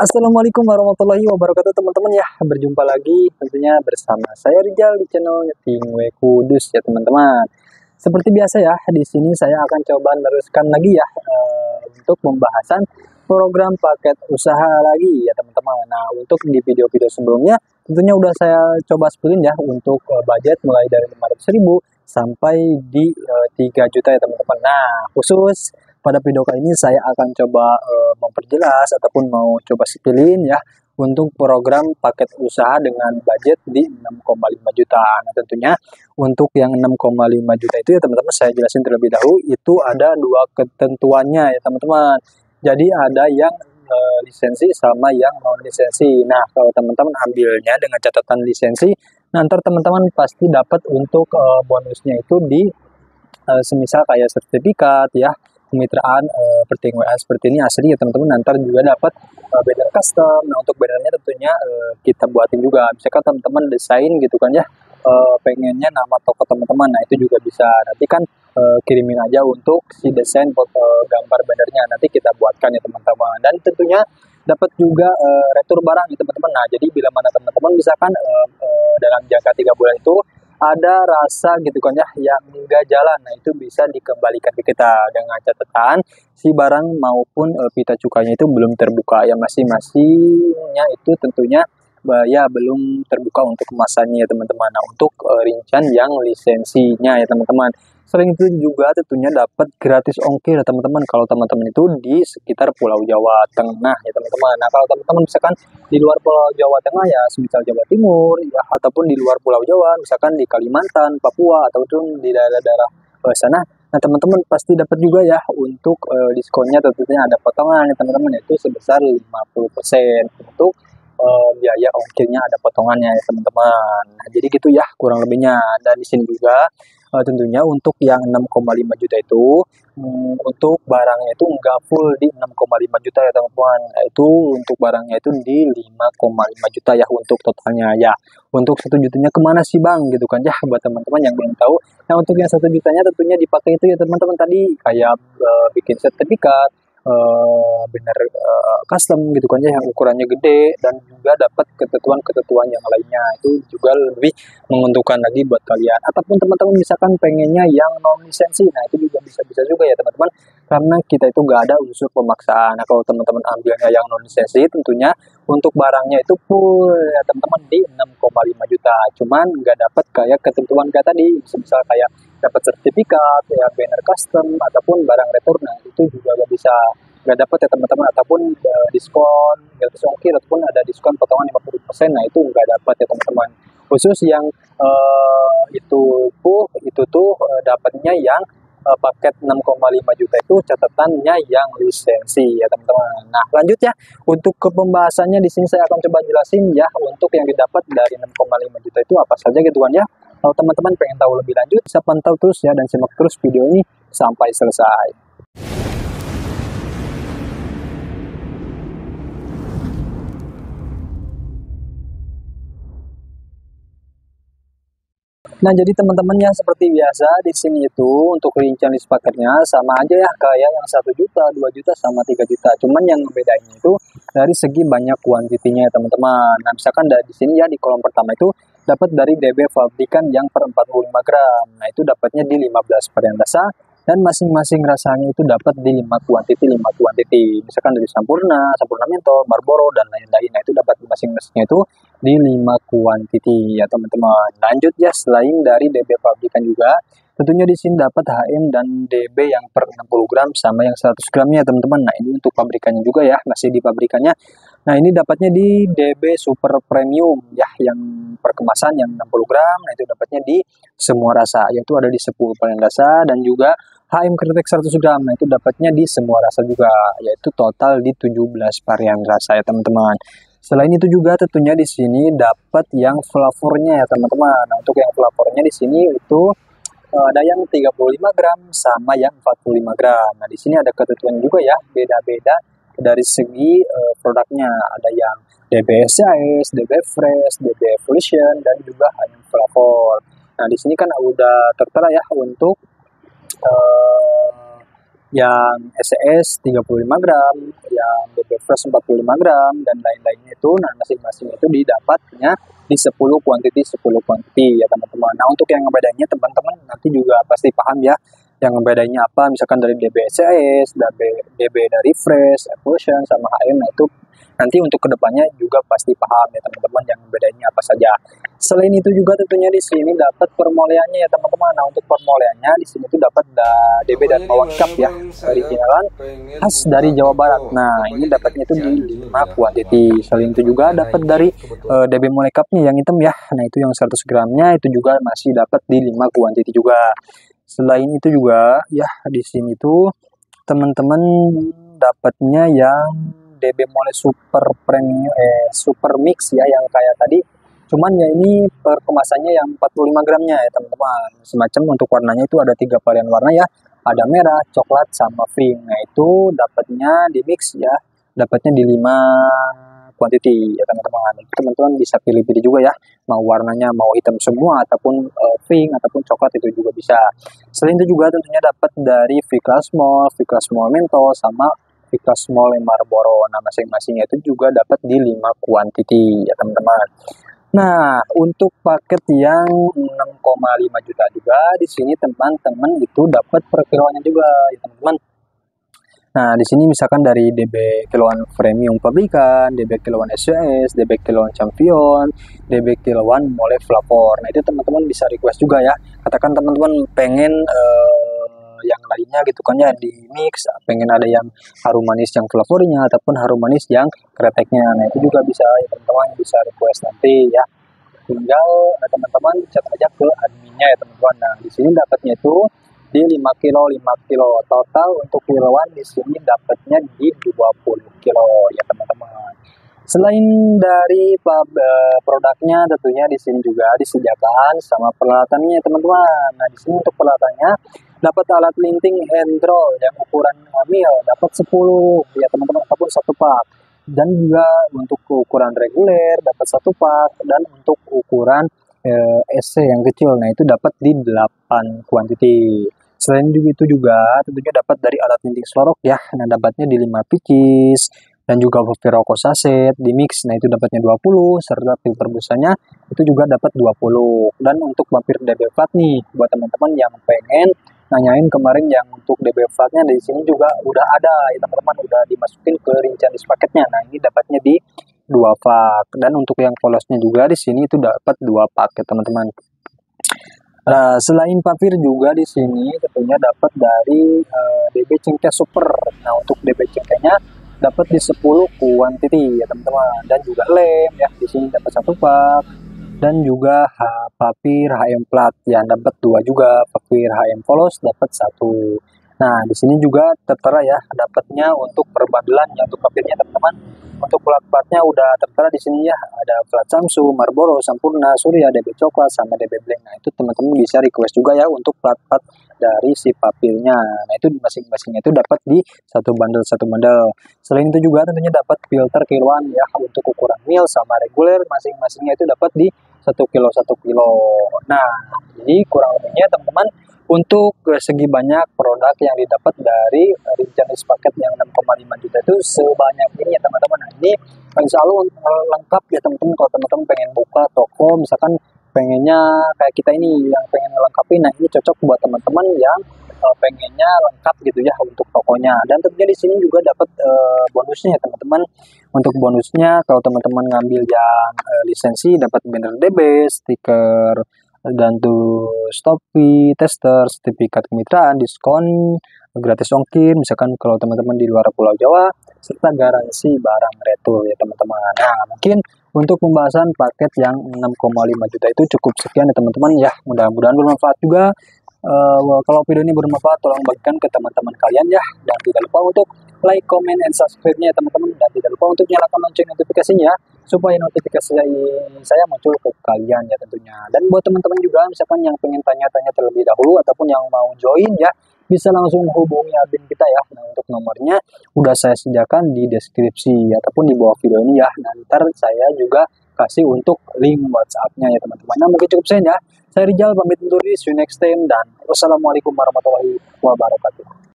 Assalamualaikum warahmatullahi wabarakatuh teman-teman ya. Berjumpa lagi tentunya bersama saya Rijal di channel Tingwe Kudus ya teman-teman. Seperti biasa ya, di sini saya akan coba meneruskan lagi ya untuk pembahasan program paket usaha lagi ya teman-teman. Nah, untuk di video-video sebelumnya tentunya udah saya coba spillin ya untuk budget mulai dari 500.000 sampai di 3 juta ya teman-teman. Nah, khusus pada video kali ini saya akan coba memperjelas ataupun mau coba spillin ya untuk program paket usaha dengan budget di 6,5 juta. Nah, tentunya untuk yang 6,5 juta itu ya teman-teman saya jelasin terlebih dahulu, itu ada dua ketentuannya ya teman-teman. Jadi ada yang lisensi sama yang non lisensi. Nah, kalau teman-teman ambilnya dengan catatan lisensi, nanti teman-teman pasti dapat untuk bonusnya itu di semisal kayak sertifikat ya, kemitraan seperti WA seperti ini asli ya teman-teman. Nanti juga dapat banner custom. Nah, untuk bannernya tentunya kita buatin juga. Misalkan teman-teman desain gitu kan ya, pengennya nama toko teman-teman. Nah, itu juga bisa. Nanti kan kirimin aja untuk si desain gambar bannernya. Nanti kita buatkan ya teman-teman. Dan tentunya dapat juga retur barang ya teman-teman. Nah, jadi bila mana teman-teman misalkan dalam jangka 3 bulan itu ada rasa gitu kan ya yang enggak jalan, nah itu bisa dikembalikan ke kita dengan catatan si barang maupun pita cukainya itu belum terbuka ya, masing-masingnya itu tentunya ya belum terbuka untuk kemasannya ya teman-teman. Nah, untuk rincian yang lisensinya ya teman-teman. Selain itu juga tentunya dapat gratis ongkir ya teman-teman kalau teman-teman itu di sekitar Pulau Jawa Tengah ya teman-teman. Nah, kalau teman-teman misalkan di luar Pulau Jawa Tengah ya semisal Jawa Timur ya, ataupun di luar Pulau Jawa misalkan di Kalimantan, Papua ataupun di daerah-daerah sana. Nah, teman-teman pasti dapat juga ya untuk diskonnya, tentunya ada potongan ya teman-teman, yaitu sebesar 50% untuk biaya ongkirnya ada potongannya ya teman-teman. Nah, jadi gitu ya kurang lebihnya. Dan di sini juga tentunya untuk yang 6,5 juta itu untuk barangnya itu nggak full di 6,5 juta ya teman-teman. Nah, itu untuk barangnya itu di 5,5 juta ya untuk totalnya ya. Untuk 1 jutanya kemana sih bang gitu kan ya, buat teman-teman yang belum tahu. Nah, untuk yang 1 jutanya tentunya dipakai itu ya teman-teman tadi kayak bikin sertifikat, bener custom gitu kan ya yang ukurannya gede, dan juga dapat ketentuan-ketentuan yang lainnya itu juga lebih menguntungkan lagi buat kalian. Ataupun teman-teman misalkan pengennya yang non lisensi, nah itu juga bisa-bisa juga ya teman-teman, karena kita itu gak ada unsur pemaksaan. Nah, kalau teman-teman ambilnya yang non lisensi tentunya untuk barangnya itu full ya teman-teman di 6,5 juta, cuman nggak dapat kayak ketentuan kayak tadi, misal kayak dapat sertifikat ya, banner custom ataupun barang retur. Nah, itu juga nggak dapat ya teman-teman, ataupun diskon gratis ongkir ataupun ada diskon potongan 50%. Nah, itu nggak dapat ya teman-teman. Khusus yang itu tuh dapatnya yang paket 6,5 juta itu catatannya yang lisensi ya teman-teman. Nah, lanjut ya untuk ke pembahasannya, di sini saya akan coba jelasin ya untuk yang didapat dari 6,5 juta itu apa saja gitu kan ya. Kalau teman-teman pengen tahu lebih lanjut, bisa pantau terus ya dan simak terus video ini sampai selesai. Nah, jadi teman-teman ya seperti biasa di sini itu untuk rincian list paketnya sama aja ya kayak yang 1 juta, 2 juta sama 3 juta. Cuman yang bedanya itu dari segi banyak kuantitinya ya teman-teman. Nah, misalkan dari di sini ya di kolom pertama itu dapat dari DB pabrikan yang per 45 gram. Nah, itu dapatnya di 15 varian rasa, dan masing-masing rasanya itu dapat di 5 kuantiti 5 kuantiti. Misalkan dari Sampurna, Sampurna Mentol, Marlboro dan lain-lain. Nah, itu dapat masing-masingnya itu di 5 kuantiti ya teman-teman. Lanjut ya, selain dari DB pabrikan juga tentunya di sini dapat HM dan DB yang per 60 gram sama yang 100 gramnya teman-teman. Nah, ini untuk pabrikannya juga ya, masih di pabrikannya. Nah, ini dapatnya di DB Super Premium ya, yang per kemasan yang 60 gram. Nah, itu dapatnya di semua rasa, yaitu ada di 10 varian rasa, dan juga HM Kretek 100 gram. Nah, itu dapatnya di semua rasa juga, yaitu total di 17 varian rasa ya teman-teman. Selain itu juga tentunya di sini dapat yang flavornya ya teman-teman. Nah, untuk yang flavornya di sini itu ada yang 35 gram sama yang 45 gram. Nah, di sini ada ketentuan juga ya, beda-beda dari segi produknya. Ada yang DB SCS, DB Fresh, DB Evolution, dan juga yang flavor. Nah, di sini kan udah tertera ya untuk yang SES 35 gram, yang DB Fresh 45 gram, dan lain-lainnya itu. Nah, masing-masing itu didapatnya di 10 quantity ya teman-teman. Nah, untuk yang ngebedainya teman-teman nanti juga pasti paham ya, yang ngebedainya apa, misalkan dari DB SES, DB dari Fresh, Evolution, sama HM. Nah, itu nanti untuk kedepannya juga pasti paham ya teman-teman yang bedanya apa saja. Selain itu juga tentunya di sini dapat permoleannya ya teman-teman. Nah, untuk permoleannya di sini tuh dapat DB dan Mawar Cup ya, originalan khas dari Jawa Barat. Nah, ini dapatnya itu di 5 kuantiti. Selain itu juga dapat dari DB Mole Cup-nya yang hitam ya. Nah, itu yang 100 gramnya itu juga masih dapat di 5 kuantiti juga. Selain itu juga ya di sini tuh teman-teman dapatnya yang DB Mole Super Premium Super Mix ya, yang kayak tadi. Cuman ya ini per kemasannya yang 45 gramnya ya teman-teman. Semacam untuk warnanya itu ada 3 varian warna ya. Ada merah, coklat, sama pink. Nah, itu dapatnya di mix ya. Dapatnya di 5 quantity ya teman-teman. Teman-teman bisa pilih-pilih juga ya. Mau warnanya mau hitam semua ataupun pink ataupun coklat itu juga bisa. Selain itu juga tentunya dapat dari V-Class Mall Mentos, sama V-Class Mall Marlboro. Nah, masing-masingnya itu juga dapat di 5 quantity ya teman-teman. Nah, untuk paket yang 6,5 juta juga di sini teman-teman itu dapat per kiloannya juga ya teman-teman. Nah, di sini misalkan dari DB kiloan premium pabrikan, DB kiloan SCS, DB kiloan champion, DB kiloan Mole Flavor. Nah, itu teman-teman bisa request juga ya. Katakan teman-teman pengen yang lainnya gitu kan ya, di mix, pengen ada yang harum manis yang flavornya ataupun harum manis yang kreteknya. Nah, itu juga bisa ya teman-teman, bisa request nanti ya. Tinggal teman-teman chat aja ke adminnya ya teman-teman. Nah, di sini dapatnya itu di 5 kilo. Total untuk kiloan di sini dapatnya di 20 kilo ya teman-teman. Selain dari produknya tentunya di sini juga disediakan sama peralatannya teman-teman. Nah, di sini untuk peralatannya dapat alat linting hand roll yang ukuran mil, dapat 10 ya teman-teman, ataupun 1 pak. Dan juga untuk ukuran reguler dapat 1 pak, dan untuk ukuran SC yang kecil, nah itu dapat di 8 quantity. Selain itu juga tentunya dapat dari alat linting slorok ya. Nah, dapatnya di 5 pieces, dan juga Viroko saset di mix. Nah, itu dapatnya 20, serta filter busanya itu juga dapat 20. Dan untuk vampir DB Flat nih, buat teman-teman yang pengen nanyain kemarin yang untuk DB Flatnya di sini juga udah ada ya teman-teman, udah dimasukin ke rincian list paketnya. Nah, ini dapatnya di 2 pak. Dan untuk yang polosnya juga di sini itu dapat 2 pak ya teman-teman. Nah, selain papir juga di sini tentunya dapat dari DB Cengkeh Super. Nah, untuk DB Cengkehnya dapat di 10 quantity ya teman-teman. Dan juga lem ya, di sini dapat 1 pak. Dan juga papir HM plat yang dapat 2 juga. Papir HM polos dapat 1. Nah, di sini juga tertera ya dapatnya untuk perbandelan ya untuk papirnya teman-teman. Untuk plat-platnya udah tertera di sini ya. Ada plat Samsung, Marlboro, Sampurna, Surya, DB Coklat, sama DB Blank. Nah, itu teman-teman bisa request juga ya untuk plat-plat dari si papirnya. Nah, itu masing-masingnya itu dapat di satu bundle. Selain itu juga tentunya dapat filter kiloan ya untuk ukuran mil sama reguler, masing-masingnya itu dapat di 1 kilo 1 kilo. Nah, jadi kurang lebihnya teman-teman untuk segi banyak produk yang didapat dari jenis paket yang 6,5 juta itu sebanyak ini ya teman-teman. Nah, ini insya Allah lengkap ya teman-teman. Kalau teman-teman pengen buka toko, misalkan pengennya kayak kita ini yang pengen lengkapin, nah ini cocok buat teman-teman yang pengennya lengkap gitu ya untuk tokonya. Dan tentunya di sini juga dapat bonusnya ya teman-teman. Untuk bonusnya kalau teman-teman ngambil yang lisensi dapat banner DB, stiker, dan tuh Shopee, tester, sertifikat kemitraan, diskon, gratis ongkir, misalkan kalau teman-teman di luar Pulau Jawa, serta garansi barang retur ya teman-teman. Nah, mungkin untuk pembahasan paket yang 6,5 juta itu cukup sekian ya teman-teman ya. Mudah-mudahan bermanfaat juga. Kalau video ini bermanfaat, tolong bagikan ke teman-teman kalian ya. Dan tidak lupa untuk like, comment, and subscribe-nya ya teman-teman. Dan tidak lupa untuk nyalakan lonceng notifikasinya supaya notifikasi saya muncul ke kalian ya tentunya. Dan buat teman-teman juga misalkan yang pengen tanya-tanya terlebih dahulu ataupun yang mau join ya, bisa langsung hubungi admin kita ya. Nah, untuk nomornya udah saya sediakan di deskripsi ataupun di bawah video ini ya. Nah, ntar saya juga kasih untuk link WhatsApp-nya ya teman-teman. Nah, mungkin cukup sekian ya. Saya Rijal pamit undur diri, see you next time, dan wassalamualaikum warahmatullahi wabarakatuh.